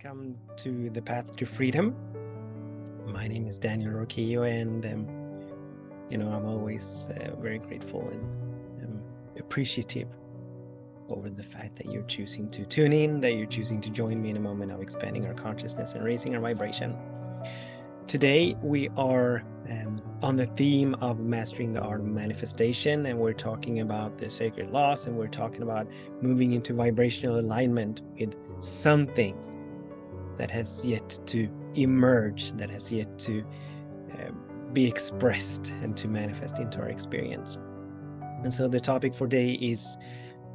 welcome to the Path to Freedom. My name is Daniel Roquéo, and I'm always very grateful and appreciative over the fact that you're choosing to tune in, that you're choosing to join me in a moment of expanding our consciousness and raising our vibration. Today, we are on the theme of mastering the art of manifestation, and we're talking about the sacred laws, and we're talking about moving into vibrational alignment with something that has yet to emerge, that has yet to be expressed and to manifest into our experience. And so the topic for today is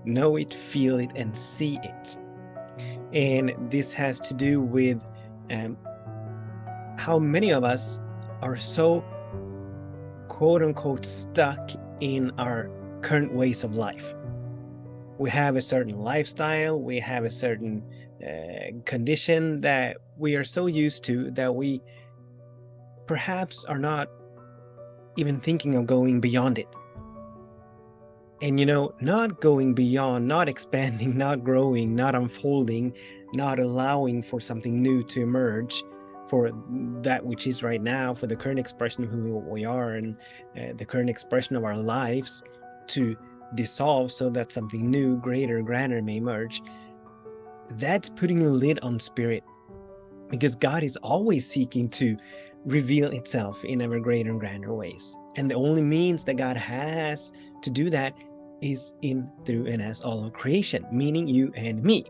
know it, feel it, and see it. And this has to do with how many of us are so quote unquote stuck in our current ways of life. We have a certain lifestyle, we have a certain condition that we are so used to that we perhaps are not even thinking of going beyond it. And not going beyond, not expanding, not growing, not unfolding, not allowing for something new to emerge, for that which is right now, for the current expression of who we are and the current expression of our lives to dissolve so that something new, greater, grander may emerge. That's putting a lid on spirit, because God is always seeking to reveal itself in ever greater and grander ways. And the only means that God has to do that is in, through, and as all of creation, meaning you and me.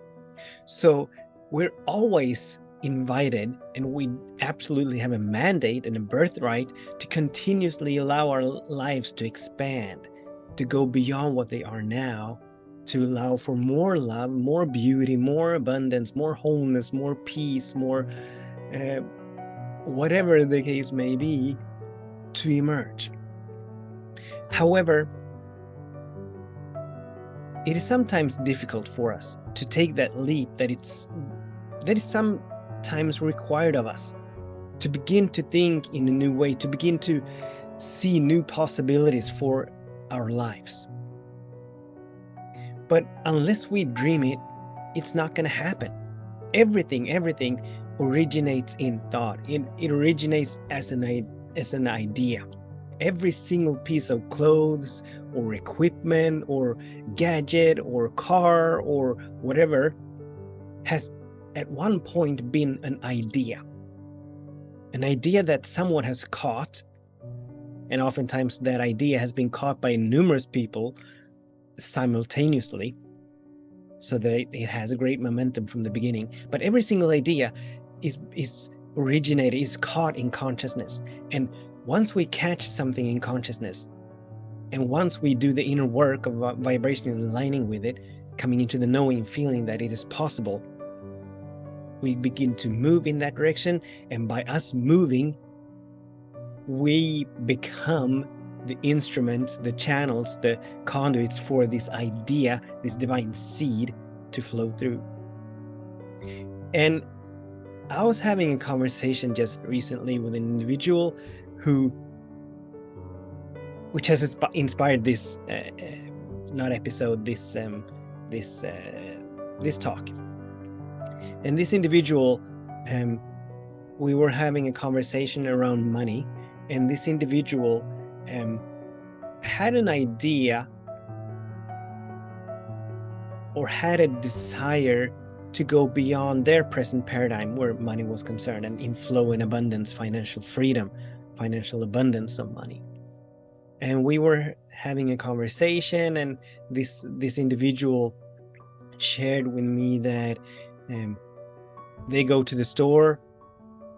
So we're always invited, and we absolutely have a mandate and a birthright to continuously allow our lives to expand, to go beyond what they are now, to allow for more love, more beauty, more abundance, more wholeness, more peace, more whatever the case may be, to emerge. However, it is sometimes difficult for us to take that leap that is sometimes required of us, to begin to think in a new way, to begin to see new possibilities for our lives. But unless we dream it, it's not going to happen. Everything originates in thought. It originates as an idea. Every single piece of clothes or equipment or gadget or car or whatever has at one point been an idea that someone has caught, and oftentimes that idea has been caught by numerous people simultaneously, so that it has a great momentum from the beginning. But every single idea is originated, is caught in consciousness. And once we catch something in consciousness, and once we do the inner work of vibrationally aligning with it, coming into the knowing, feeling that it is possible, we begin to move in that direction. And by us moving, we become the instruments, the channels, the conduits for this idea, this divine seed to flow through. And I was having a conversation just recently with an individual which has inspired this this talk. And this individual, we were having a conversation around money, and this individual had an idea or had a desire to go beyond their present paradigm where money was concerned, and in flow and abundance, financial freedom, financial abundance of money. And we were having a conversation, and this individual shared with me that they go to the store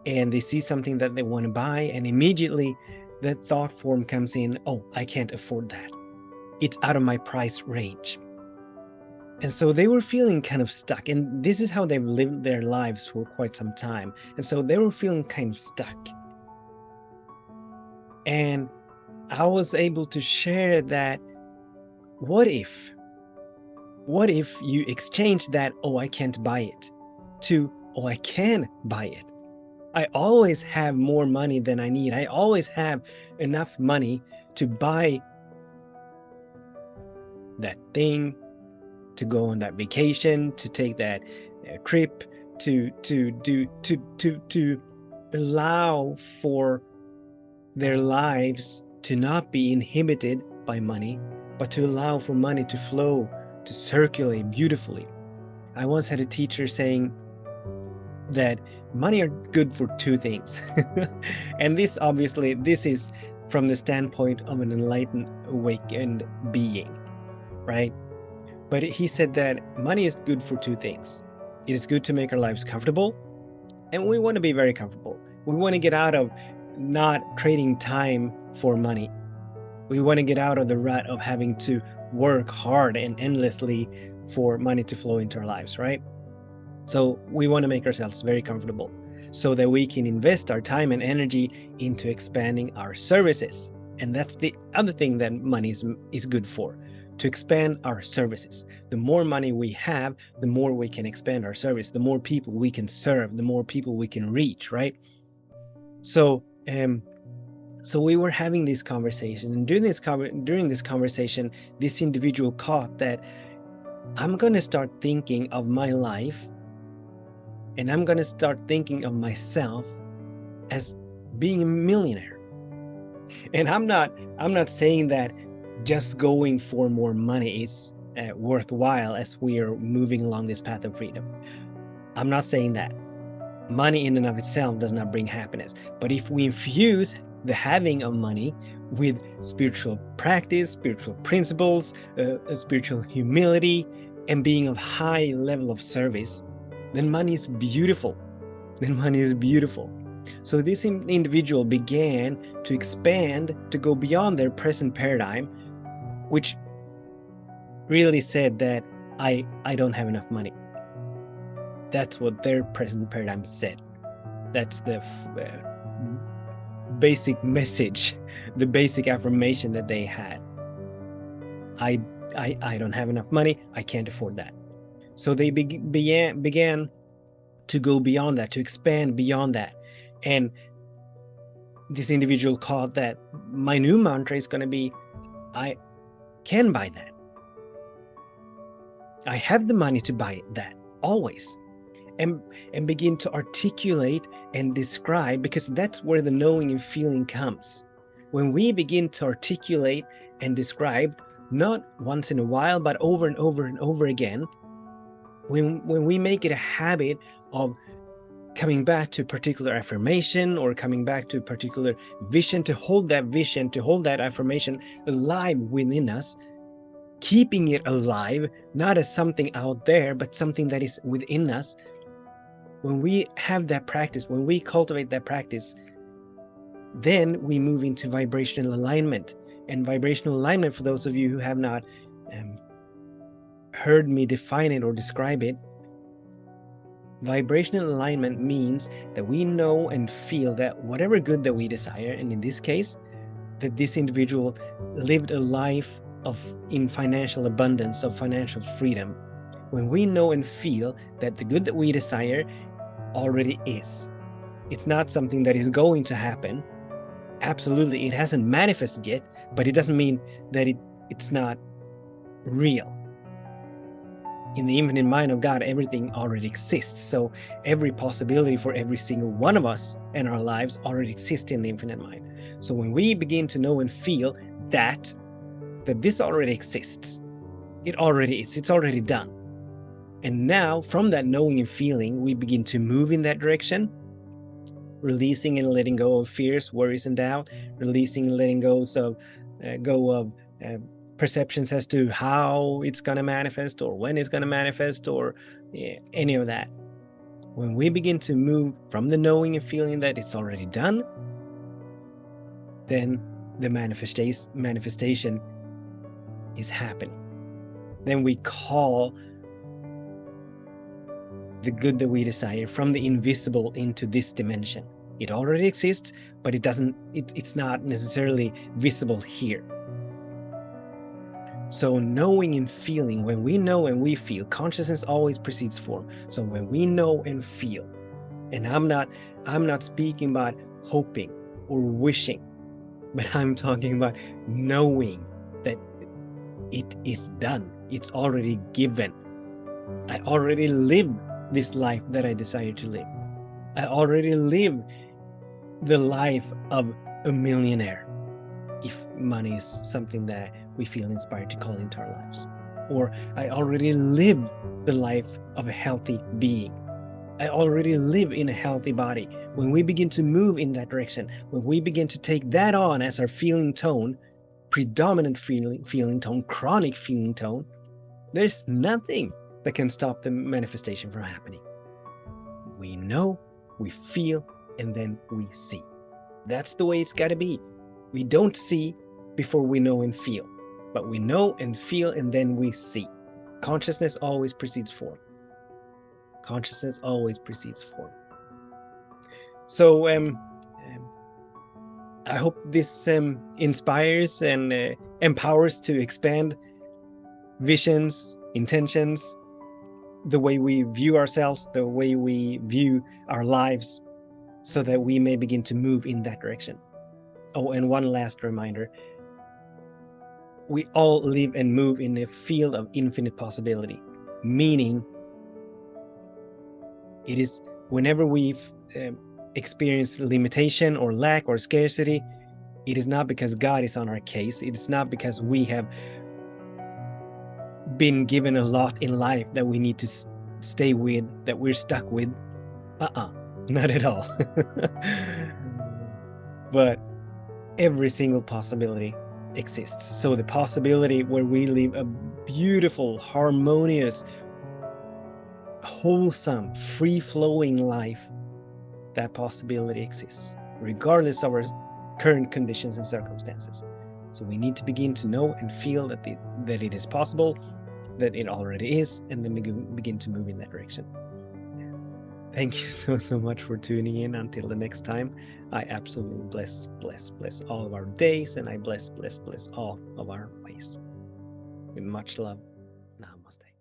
and they see something that they want to buy, and immediately that thought form comes in, oh, I can't afford that. It's out of my price range. And so they were feeling kind of stuck, and this is how they've lived their lives for quite some time. And so they were feeling kind of stuck. And I was able to share that, what if you exchange that, oh, I can't buy it, to, oh, I can buy it. I always have more money than I need. I always have enough money to buy that thing, to go on that vacation, to take that trip, to allow for their lives to not be inhibited by money, but to allow for money to flow, to circulate beautifully. I once had a teacher saying that money are good for two things. And this is from the standpoint of an enlightened, awakened being, right? But he said that money is good for two things. It is good to make our lives comfortable, and we want to be very comfortable. We want to get out of not trading time for money. We want to get out of the rut of having to work hard and endlessly for money to flow into our lives, right? So we want to make ourselves very comfortable so that we can invest our time and energy into expanding our services. And that's the other thing that money is good for, to expand our services. The more money we have, the more we can expand our service, the more people we can serve, the more people we can reach, right? So we were having this conversation, and during this conversation, this individual caught that I'm going to start thinking of my life, and I'm going to start thinking of myself as being a millionaire. And I'm not saying that just going for more money is worthwhile as we are moving along this path of freedom. I'm not saying that. Money in and of itself does not bring happiness. But if we infuse the having of money with spiritual practice, spiritual principles, spiritual humility, and being of high level of service, then money is beautiful. So this individual began to expand, to go beyond their present paradigm, which really said that I don't have enough money. That's what their present paradigm said. That's the basic message, the basic affirmation that they had. I don't have enough money. I can't afford that. So they began to go beyond that, to expand beyond that. And this individual called that my new mantra is going to be, I can buy that. I have the money to buy that always. And begin to articulate and describe, because that's where the knowing and feeling comes. When we begin to articulate and describe, not once in a while, but over and over and over again, when we make it a habit of coming back to a particular affirmation or coming back to a particular vision, to hold that affirmation alive within us, keeping it alive, not as something out there, but something that is within us. When we have that practice, when we cultivate that practice, then we move into vibrational alignment. And vibrational alignment, for those of you who have not heard me define it or describe it, vibrational alignment means that we know and feel that whatever good that we desire, and in this case, that this individual lived a life in financial abundance, of financial freedom. When we know and feel that the good that we desire already is. It's not something that is going to happen. Absolutely, it hasn't manifested yet, but it doesn't mean that it's not real. In the infinite mind of God, everything already exists. So every possibility for every single one of us in our lives already exists in the infinite mind. So when we begin to know and feel that this already exists, it already is, it's already done. And now, from that knowing and feeling, we begin to move in that direction, releasing and letting go of fears, worries, and doubt, releasing and letting go of perceptions as to how it's going to manifest or when it's going to manifest or any of that. When we begin to move from the knowing and feeling that it's already done, then the manifestation is happening. Then we call the good that we desire from the invisible into this dimension. It already exists, but it's not necessarily visible here. So knowing and feeling, when we know and we feel, consciousness always precedes form. So when we know and feel, and I'm not speaking about hoping or wishing, but I'm talking about knowing that it is done. It's already given. I already live this life that I desire to live. I already live the life of a millionaire, if money is something that we feel inspired to call into our lives. Or I already live the life of a healthy being. I already live in a healthy body. When we begin to move in that direction, when we begin to take that on as our feeling tone, predominant feeling tone, chronic feeling tone, there's nothing that can stop the manifestation from happening. We know, we feel, and then we see. That's the way it's got to be. We don't see before we know and feel, but we know and feel, and then we see. Consciousness always precedes form. Consciousness always precedes form. So I hope this inspires and empowers to expand visions, intentions, the way we view ourselves, the way we view our lives, so that we may begin to move in that direction. Oh, and one last reminder. We all live and move in a field of infinite possibility, meaning it is whenever we've experienced limitation or lack or scarcity, it is not because God is on our case. It is not because we have been given a lot in life that we need to stay with, that we're stuck with. Not at all. But every single possibility exists. So the possibility where we live a beautiful, harmonious, wholesome, free-flowing life, that possibility exists, regardless of our current conditions and circumstances. So we need to begin to know and feel that it is possible, that it already is, and then begin to move in that direction. Thank you so much for tuning in. Until the next time, I absolutely bless all of our days, and I bless all of our ways. With much love, namaste.